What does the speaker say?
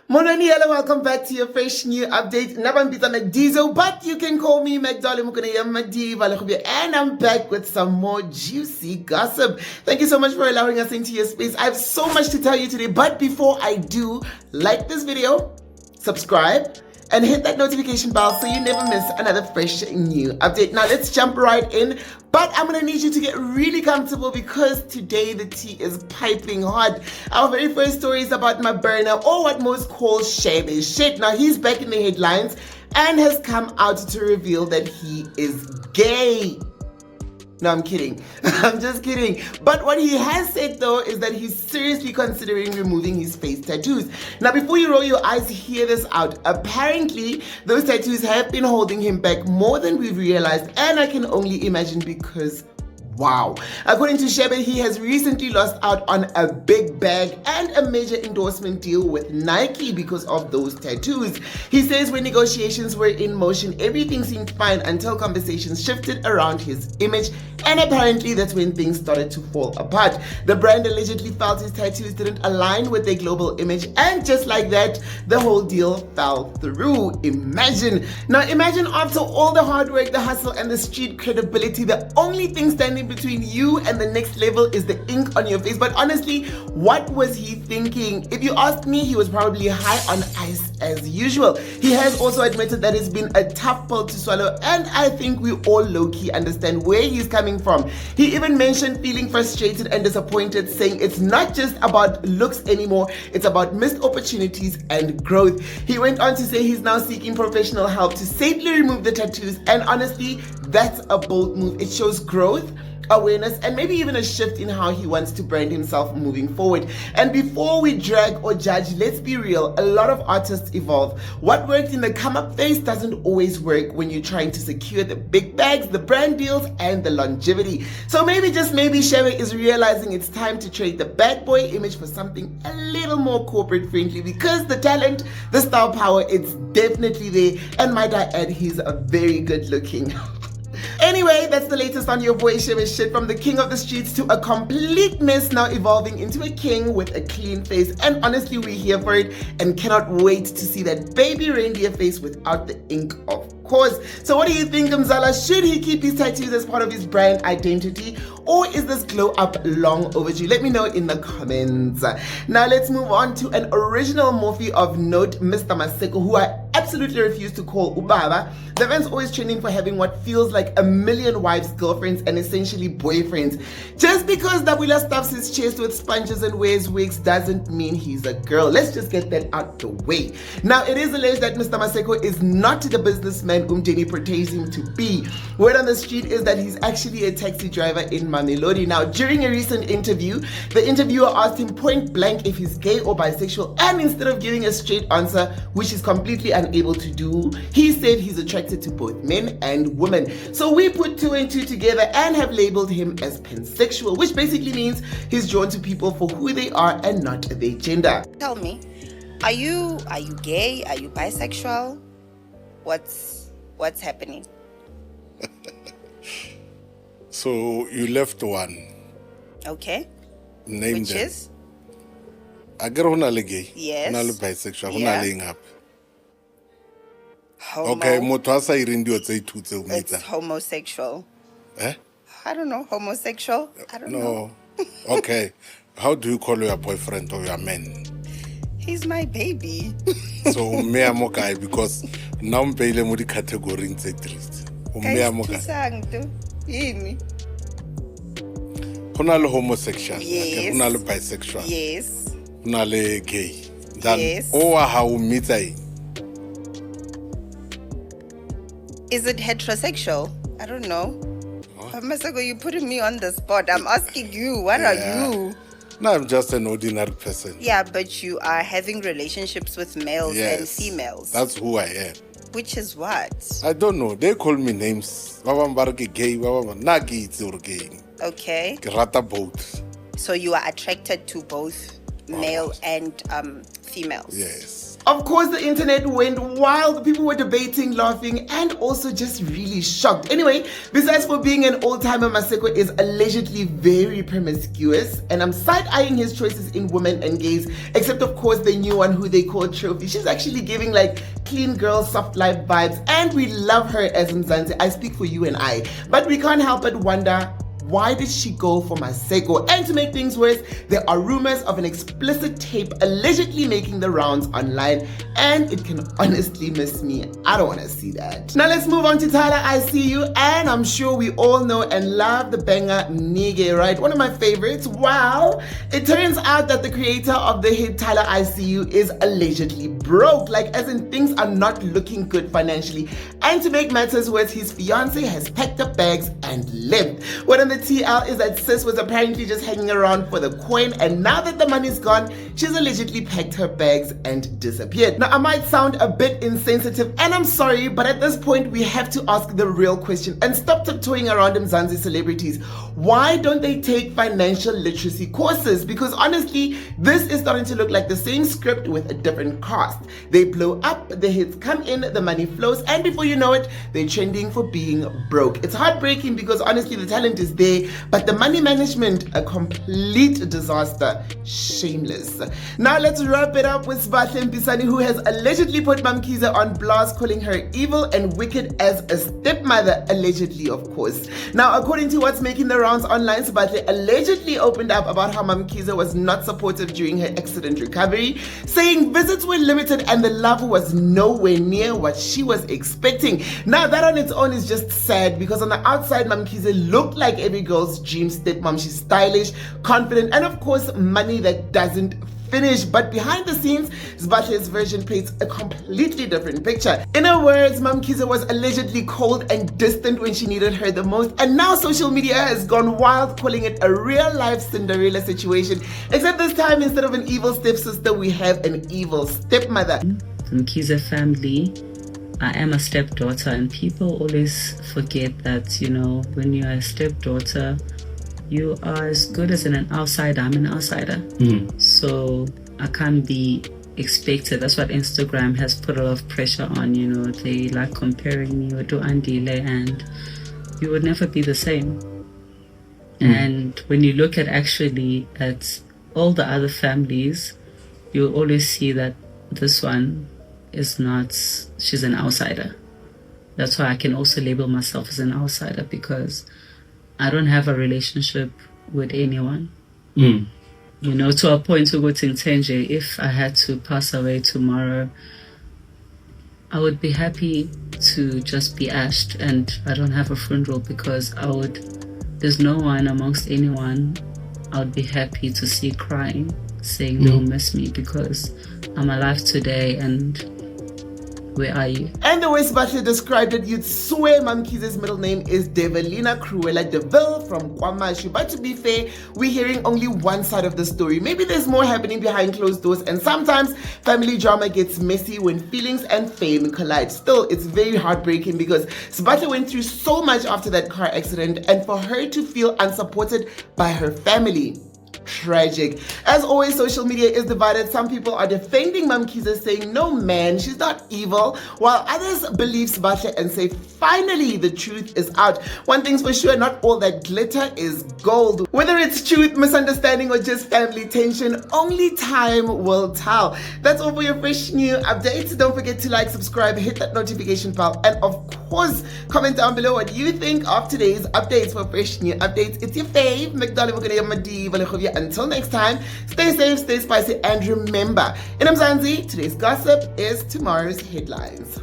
Monani, hello, welcome back to your fresh new update. Mpisane Diesel, but you can call me Magdalene Mukone, and I'm back with some more juicy gossip. Thank you so much for allowing us into your space. I have so much to tell you today, but before I do, like this video, subscribe, and hit that notification bell so you never miss another fresh new update. Now let's jump right in, but I'm gonna need you to get really comfortable because today the tea is piping hot. Our very first story is about my burner, or what most call Shebeshkt. Now he's back in the headlines and has come out to reveal that he is gay. No, I'm kidding. I'm just kidding. But what he has said though is that he's seriously considering removing his face tattoos. Now, before you roll your eyes, hear this out. Apparently, those tattoos have been holding him back more than we've realized, and I can only imagine because wow. According to Shebeshkt, he has recently lost out on a big bag and a major endorsement deal with Nike because of those tattoos. He says when negotiations were in motion, everything seemed fine until conversations shifted around his image, and apparently that's when things started to fall apart. The brand allegedly felt his tattoos didn't align with their global image, and just like that, the whole deal fell through. Imagine after all the hard work, the hustle, and the street credibility, the only thing standing between you and the next level is the ink on your face. But honestly, what was he thinking? If you asked me, he was probably high on ice as usual. He has also admitted that it's been a tough pill to swallow, and I think we all low-key understand where he's coming from. He even mentioned feeling frustrated and disappointed, saying it's not just about looks anymore, it's about missed opportunities and growth. He went on to say he's now seeking professional help to safely remove the tattoos, and honestly, that's a bold move. It shows growth, awareness, and maybe even a shift in how he wants to brand himself moving forward. And before we drag or judge, let's be real, a lot of artists evolve. What worked in the come-up phase doesn't always work when you're trying to secure the big bags, the brand deals, and the longevity. So maybe, just maybe, Shebeshkt is realizing it's time to trade the bad boy image for something a little more corporate friendly, because the talent, the star power, it's definitely there. And might I add, he's a very good looking. Anyway, that's the latest on your boy Shebeshkt, from the king of the streets to a complete mess, now evolving into a king with a clean face. And honestly, we're here for it and cannot wait to see that baby reindeer face without the ink, of course. So what do you think, Mzala? Should he keep his tattoos as part of his brand identity, or is this glow up long overdue? Let me know in the comments. Now let's move on to an original morphe of note, Mr. Maseko, who I absolutely refuse to call Ubaba. The man's always trending for having what feels like a million wives, girlfriends, and essentially boyfriends. Just because Dabula stuffs his chest with sponges and wears wigs doesn't mean he's a girl. Let's just get that out the way. Now, it is alleged that Mr. Maseko is not the businessman Umndeni portrays him to be. Word on the street is that he's actually a taxi driver in Mamelodi. Now, during a recent interview, the interviewer asked him point blank if he's gay or bisexual, and instead of giving a straight answer, which he's completely unable to do, he said he's attracted to both men and women. So we put two and two together and have labeled him as pansexual, which basically means he's drawn to people for who they are and not their gender. Tell me, are you gay? Are you bisexual? What's happening? So you left one. Okay. Name Which them. is? I get on a gay. Yes. On a bisexual. On Yeah. a laying up. Homo. Okay, motwasa irindio tse two tse It's umita. homosexual. Eh? I don't know. Homosexual? I don't know. No. Okay. How do you call your boyfriend or your man? He's my baby. So me am okay because now I'm paying mo di category tse three. Me am okay. Yini? Hona le homosexual. Yes. Hona le bisexual. Yes. Hona le gay. Then Yes. how we meet I. Is it heterosexual? I don't know. Maseko, you're putting me on the spot. I'm asking you, what are you? No, I'm just an ordinary person. Yeah, but you are having relationships with males and Yes. females. That's who I am. Which is what? I don't know. They call me names. Baba mbarake gay, baba na gay it's gay. Okay. Ke rata both. So you are attracted to both male and females. Yes. Of course, the internet went wild. People were debating, laughing, and also just really shocked. Anyway, besides for being an old-timer, Maseko is allegedly very promiscuous, and I'm side-eyeing his choices in women and gays, except of course the new one who they call Trophy. She's actually giving like clean girl, soft life vibes, and we love her as Mpisane. I speak for you and I. But we can't help but wonder, why did she go for Maseko? And to make things worse, there are rumors of an explicit tape allegedly making the rounds online, and it can honestly miss me. I don't want to see that. Now let's move on to Tyler ICU, and I'm sure we all know and love the banger Nige, right? One of my favorites. Wow. It turns out that the creator of the hit Tyler ICU is allegedly broke, like as in things are not looking good financially. And to make matters worse, his fiance has packed up bags and left. What on the TL is that sis was apparently just hanging around for the coin, and now that the money's gone, she's allegedly packed her bags and disappeared. Now I might sound a bit insensitive, and I'm sorry, but at this point we have to ask the real question and stop tiptoeing around Mzansi celebrities. Why don't they take financial literacy courses? Because honestly, this is starting to look like the same script with a different cast. They blow up, the hits come in, the money flows, and before you know it, they're trending for being broke. It's heartbreaking because honestly the talent is there, but the money management, a complete disaster. Shameless. Now let's wrap it up with Sbahle Mpisane, who has allegedly put Mamkhize on blast, calling her evil and wicked as a stepmother, allegedly of course. Now according to what's making the rounds online, Sbahle allegedly opened up about how Mamkhize was not supportive during her accident recovery, saying visits were limited and the love was nowhere near what she was expecting. Now that on its own is just sad, because on the outside Mamkhize looked like every girl's dream stepmom. She's stylish, confident, and of course money that doesn't finish. But behind the scenes, Sbahle's version paints a completely different picture. In her words, Mamkhize was allegedly cold and distant when she needed her the most, and now social media has gone wild, calling it a real-life Cinderella situation, except this time instead of an evil stepsister, we have an evil stepmother. Mkhize family, I am a stepdaughter, and people always forget that, you know, when you're a stepdaughter, you are as good as an outsider. I'm an outsider. So I can't be expected. That's what Instagram has put a lot of pressure on, you know. They like comparing me with Andile, and you would never be the same. And when you look at actually at all the other families, you'll always see that this one is not, she's an outsider. That's why I can also label myself as an outsider, because I don't have a relationship with anyone. You know, to a point to go to Intenje, if I had to pass away tomorrow, I would be happy to just be ashed and I don't have a funeral, because there's no one amongst anyone I would be happy to see crying, saying they'll miss me, because I'm alive today, and where are you? And the way Sbahle described it, you'd swear Mamkhize's middle name is Develina Cruella Deville from KwaMashu. But to be fair, we're hearing only one side of the story. Maybe there's more happening behind closed doors, and sometimes family drama gets messy when feelings and fame collide. Still, it's very heartbreaking because Sbahle went through so much after that car accident, and for her to feel unsupported by her family, tragic. As always, social media is divided. Some people are defending Mamkhize, saying no man, she's not evil, while others believe Sbahle and say finally the truth is out. One thing's for sure, not all that glitter is gold. Whether it's truth, misunderstanding, or just family tension, only time will tell. That's all for your fresh new updates. Don't forget to like, subscribe, hit that notification bell, and of course comment down below what you think of today's updates. For fresh new updates, it's your fave Mpisane. Until next time, stay safe, stay spicy, and remember, in Mzansi, today's gossip is tomorrow's headlines.